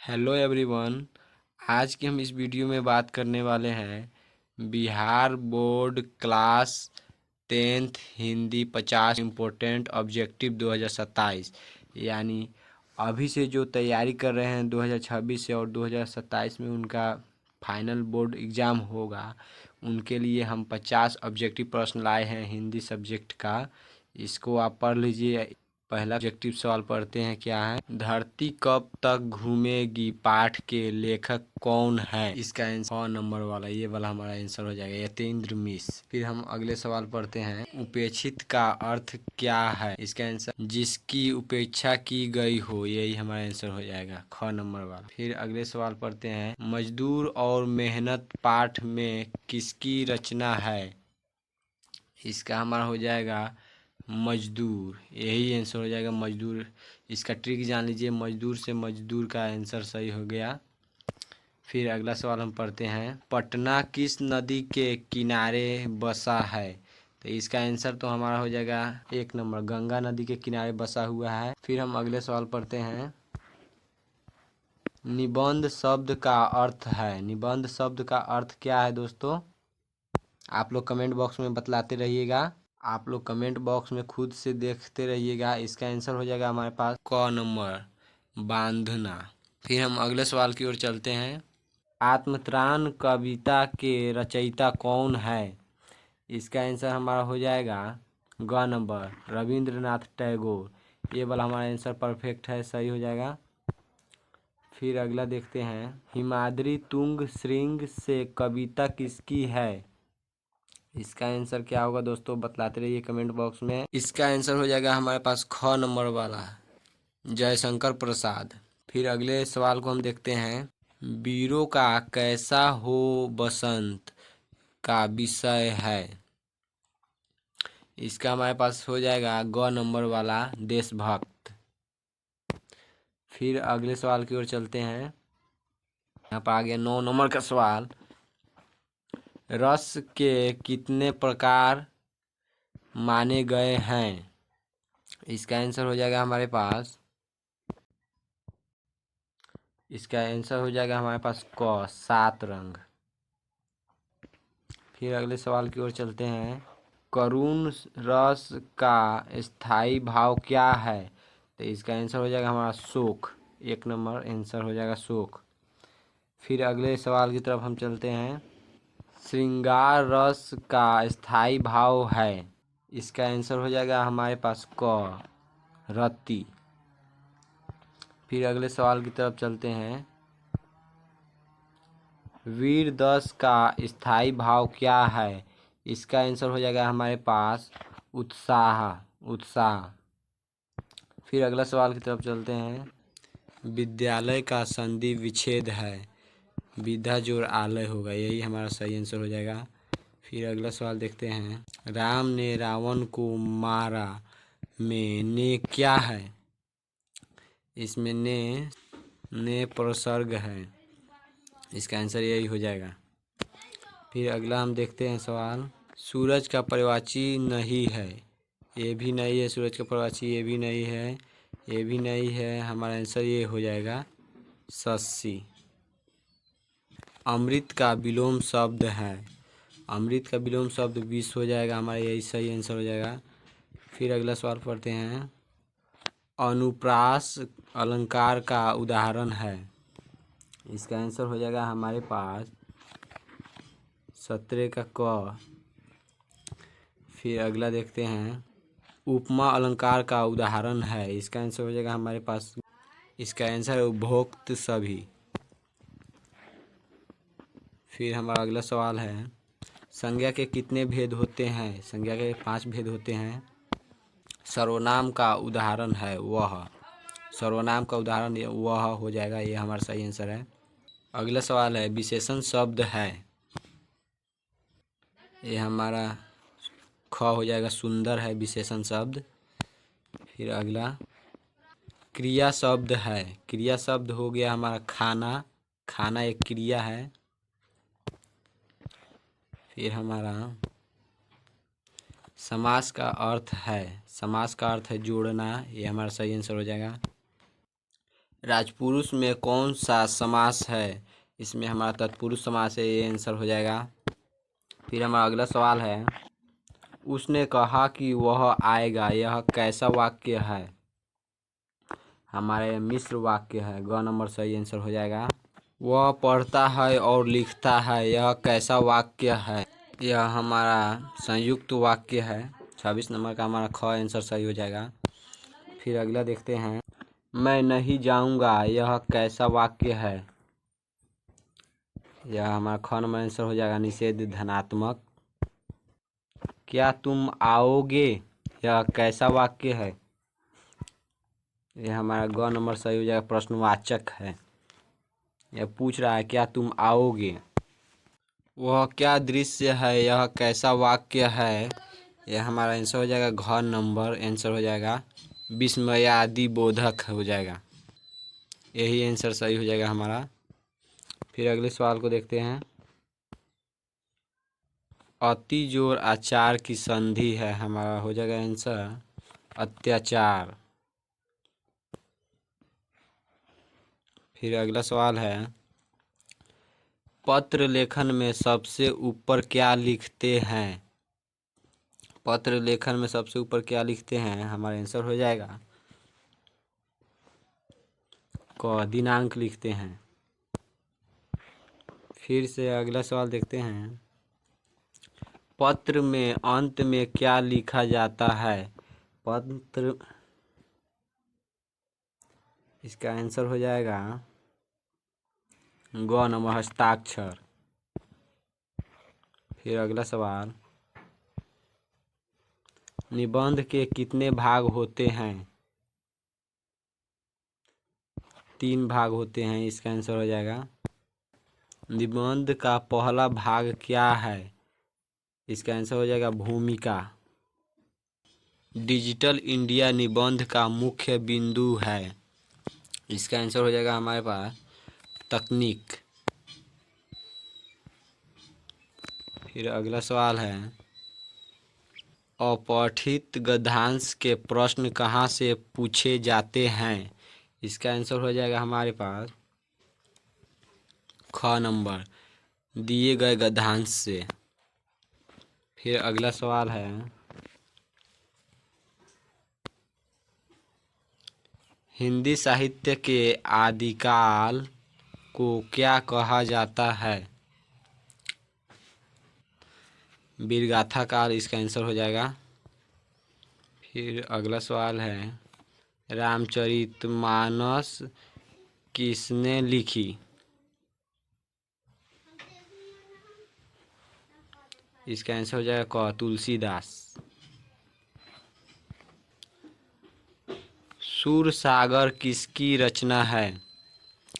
Hello everyone. आज की हम इस वीडियो में बात करने वाले हैं Bihar board class 10th Hindi 50 important objective 2027। यानी अभी से जो तैयारी कर रहे हैं 2026 से और 2027 में उनका फाइनल बोर्ड एग्ज़ाम होगा, उनके लिए हम 50 ऑब्जेक्टिव प्रश्न लाए हैं हिंदी सब्जेक्ट का। इसको आप पढ़ लीजिए। पहला ऑब्जेक्टिव सवाल पढ़ते हैं, क्या है? धरती कब तक घूमेगी पाठ के लेखक कौन है? इसका आंसर 6 नंबर वाला, ये वाला हमारा आंसर हो जाएगा, यतीन्द्र मिश्र। फिर हम अगले सवाल पढ़ते हैं, उपेक्षित का अर्थ क्या है? इसका आंसर जिसकी उपेक्षा की गई हो, यही हमारा आंसर हो जाएगा, 6 नंबर वाला। फिर अगले सवाल पढ़ते हैं, मजदूर और मेहनत पाठ में किसकी रचना है? इसका हमारा हो जाएगा मजदूर, यही आंसर हो जाएगा मजदूर। इसका ट्रिक जान लीजिए, मजदूर से मजदूर का आंसर सही हो गया। फिर अगला सवाल हम पढ़ते हैं, पटना किस नदी के किनारे बसा है? तो इसका आंसर तो हमारा हो जाएगा 1 नंबर, गंगा नदी के किनारे बसा हुआ है। फिर हम अगले सवाल पढ़ते हैं, निबंध शब्द का अर्थ है। निबंध शब्द का अर्थ क्या है दोस्तों? आप लोग कमेंट बॉक्स में बतलाते रहिएगा। आप लोग कमेंट बॉक्स में खुद से देखते रहिएगा। इसका आंसर हो जाएगा हमारे पास क नंबर, बांधना। फिर हम अगले सवाल की ओर चलते हैं, आत्मत्राण कविता के रचयिता कौन है? इसका आंसर हमारा हो जाएगा ग नंबर, रविंद्रनाथ टैगोर। ये वाला हमारा आंसर परफेक्ट है, सही हो जाएगा। फिर अगला देखते हैं, हिमाद्री तुंग श्रृंग से कविता किसकी है? इसका आंसर क्या होगा दोस्तों, बतलाते रहिए कमेंट बॉक्स में। इसका आंसर हो जाएगा हमारे पास ख नंबर वाला, जयशंकर प्रसाद। फिर अगले सवाल को हम देखते हैं, वीरों का कैसा हो बसंत का विषय है? इसका हमारे पास हो जाएगा ग नंबर वाला, देशभक्त। फिर अगले सवाल की ओर चलते हैं, यहाँ पर आ गया 9 नंबर का सवाल, रस के कितने प्रकार माने गए हैं? इसका आंसर हो जाएगा हमारे पास, इसका आंसर हो जाएगा हमारे पास क 7 रंग। फिर अगले सवाल की ओर चलते हैं, करुण रस का स्थायी भाव क्या है? तो इसका आंसर हो जाएगा हमारा शोक, 1 नंबर आंसर हो जाएगा शोक। फिर अगले सवाल की तरफ हम चलते हैं, श्रृंगार रस का स्थायी भाव है। इसका आंसर हो जाएगा हमारे पास क रति। फिर अगले सवाल की तरफ चलते हैं, वीर दस का स्थायी भाव क्या है? इसका आंसर हो जाएगा हमारे पास उत्साह, उत्साह। फिर अगला सवाल की तरफ चलते हैं, विद्यालय का संधि विच्छेद है, विद्या जोड़ आलय होगा, यही हमारा सही आंसर हो जाएगा। फिर अगला सवाल देखते हैं, राम ने रावण को मारा में ने क्या है? इसमें ने प्रसर्ग है, इसका आंसर यही हो जाएगा। फिर अगला हम देखते हैं सवाल, सूरज का पर्यायवाची नहीं है, ये भी नहीं है, सूरज का पर्यायवाची ये भी नहीं है, ये भी नहीं है, हमारा आंसर ये हो जाएगा शशि। अमृत का विलोम शब्द है, अमृत का विलोम शब्द विष हो जाएगा, हमारा यही सही आंसर हो जाएगा। फिर अगला सवाल पढ़ते हैं, अनुप्रास अलंकार का उदाहरण है। इसका आंसर हो जाएगा हमारे पास 17 का क। फिर अगला देखते हैं, उपमा अलंकार का उदाहरण है। इसका आंसर हो जाएगा हमारे पास, इसका आंसर है उपभोक्त सभी। फिर हमारा अगला सवाल है, संज्ञा के कितने भेद होते हैं? संज्ञा के 5 भेद होते हैं। सर्वनाम का उदाहरण है वह, सर्वनाम का उदाहरण वह हो जाएगा, ये हमारा सही आंसर है। अगला सवाल है, विशेषण शब्द है, ये हमारा ख हो जाएगा, सुंदर है विशेषण शब्द। फिर अगला, क्रिया शब्द है, क्रिया शब्द हो गया हमारा खाना, खाना एक क्रिया है। फिर हमारा समास का अर्थ है, समास का अर्थ है जोड़ना, ये हमारा सही आंसर हो जाएगा। राजपुरुष में कौन सा समास है? इसमें हमारा तत्पुरुष समास है, ये आंसर हो जाएगा। फिर हमारा अगला सवाल है, उसने कहा कि वह आएगा, यह कैसा वाक्य है? हमारे मिश्र वाक्य है, ग नंबर सही आंसर हो जाएगा। वह पढ़ता है और लिखता है, यह कैसा वाक्य है? यह हमारा संयुक्त वाक्य है, 26 नंबर का हमारा ख आंसर सही हो जाएगा। फिर अगला देखते हैं, मैं नहीं जाऊंगा, यह कैसा वाक्य है? यह हमारा ख नंबर आंसर हो जाएगा, निषेध धनात्मक। क्या तुम आओगे, यह कैसा वाक्य है? यह हमारा ग नंबर सही हो जाएगा, प्रश्नवाचक है। यह पूछ रहा है क्या तुम आओगे। वह क्या दृश्य है, यह कैसा वाक्य है? यह हमारा आंसर हो जाएगा, घ नंबर आंसर हो जाएगा, विस्मयादि बोधक हो जाएगा। यही आंसर सही हो जाएगा हमारा। फिर अगले सवाल को देखते हैं, अति जोर आचार की संधि है, हमारा हो जाएगा आंसर अत्याचार। फिर अगला सवाल है, पत्र लेखन में सबसे ऊपर क्या लिखते हैं? पत्र लेखन में सबसे ऊपर क्या लिखते हैं? हमारा आंसर हो जाएगा क, दिनांक लिखते हैं। फिर से अगला सवाल देखते हैं, पत्र में अंत में क्या लिखा जाता है? पत्र, इसका आंसर हो जाएगा ग नंबर, हस्ताक्षर। फिर अगला सवाल, निबंध के कितने भाग होते हैं? 3 भाग होते हैं, इसका आंसर हो जाएगा। निबंध का पहला भाग क्या है? इसका आंसर हो जाएगा भूमिका। डिजिटल इंडिया निबंध का मुख्य बिंदु है, इसका आंसर हो जाएगा हमारे पास तकनीक। फिर अगला सवाल है, अपठित गद्यांश के प्रश्न कहाँ से पूछे जाते हैं? इसका आंसर हो जाएगा हमारे पास ख नंबर, दिए गए गद्यांश से। फिर अगला सवाल है, हिंदी साहित्य के आदिकाल को क्या कहा जाता है? वीरगाथा काल, इसका आंसर हो जाएगा। फिर अगला सवाल है, रामचरितमानस किसने लिखी? इसका आंसर हो जाएगा क, तुलसीदास। सूरसागर किसकी रचना है?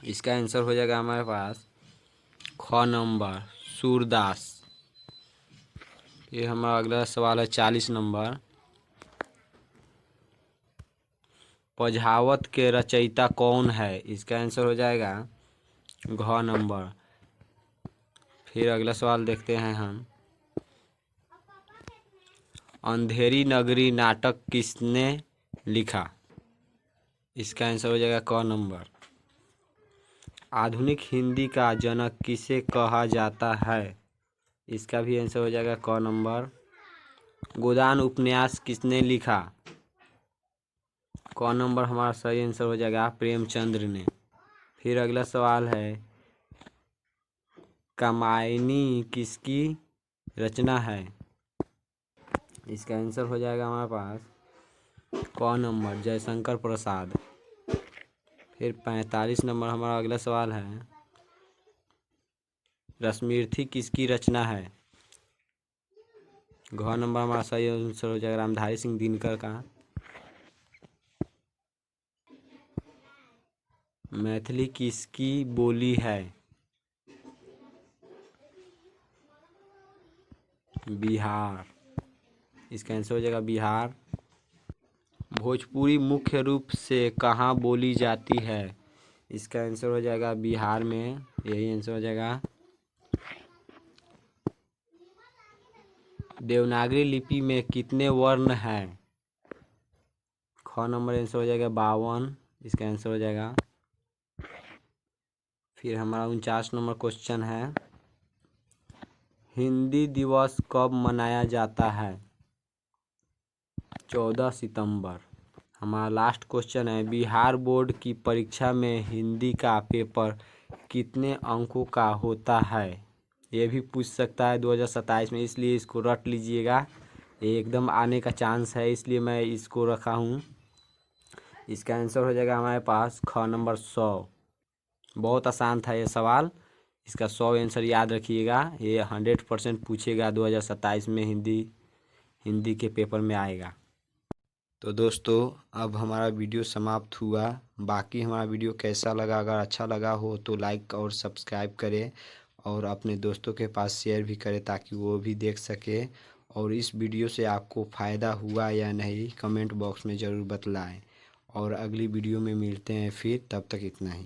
इसका आंसर हो जाएगा हमारे पास ख नंबर, सूरदास। ये हमारा अगला सवाल है 40 नंबर, पद्मावत के रचयिता कौन है? इसका आंसर हो जाएगा घ नंबर। फिर अगला सवाल देखते हैं हम, अंधेरी नगरी नाटक किसने लिखा? इसका आंसर हो जाएगा क नंबर। आधुनिक हिंदी का जनक किसे कहा जाता है? इसका भी आंसर हो जाएगा क नंबर। गोदान उपन्यास किसने लिखा? क नंबर हमारा सही आंसर हो जाएगा प्रेमचंद्र ने। फिर अगला सवाल है, कामायनी किसकी रचना है? इसका आंसर हो जाएगा हमारे पास क नंबर, जयशंकर प्रसाद। फिर 45 नंबर हमारा अगला सवाल है, रश्मिरथी किसकी रचना है? घ नंबर हमारा सही आंसर हो जाएगा रामधारी सिंह दिनकर का। मैथिली किसकी बोली है? बिहार, इसका आंसर हो जाएगा बिहार। भोजपुरी मुख्य रूप से कहाँ बोली जाती है? इसका आंसर हो जाएगा बिहार में, यही आंसर हो जाएगा। देवनागरी लिपि में कितने वर्ण हैं? ख नंबर आंसर हो जाएगा 52, इसका आंसर हो जाएगा। फिर हमारा 49 नंबर क्वेश्चन है, हिंदी दिवस कब मनाया जाता है? 14 सितंबर। हमारा लास्ट क्वेश्चन है, बिहार बोर्ड की परीक्षा में हिंदी का पेपर कितने अंकों का होता है? ये भी पूछ सकता है 2027 में, इसलिए इसको रट लीजिएगा, ये एकदम आने का चांस है, इसलिए मैं इसको रखा हूँ। इसका आंसर हो जाएगा हमारे पास ख नंबर 100। बहुत आसान था ये सवाल, इसका 100 आंसर याद रखिएगा, ये 100% पूछेगा 2027 में, हिंदी के पेपर में आएगा। तो दोस्तों अब हमारा वीडियो समाप्त हुआ। बाकी हमारा वीडियो कैसा लगा, अगर अच्छा लगा हो तो लाइक और सब्सक्राइब करें और अपने दोस्तों के पास शेयर भी करें ताकि वो भी देख सके। और इस वीडियो से आपको फ़ायदा हुआ या नहीं कमेंट बॉक्स में ज़रूर बतलाएं। और अगली वीडियो में मिलते हैं फिर, तब तक इतना ही।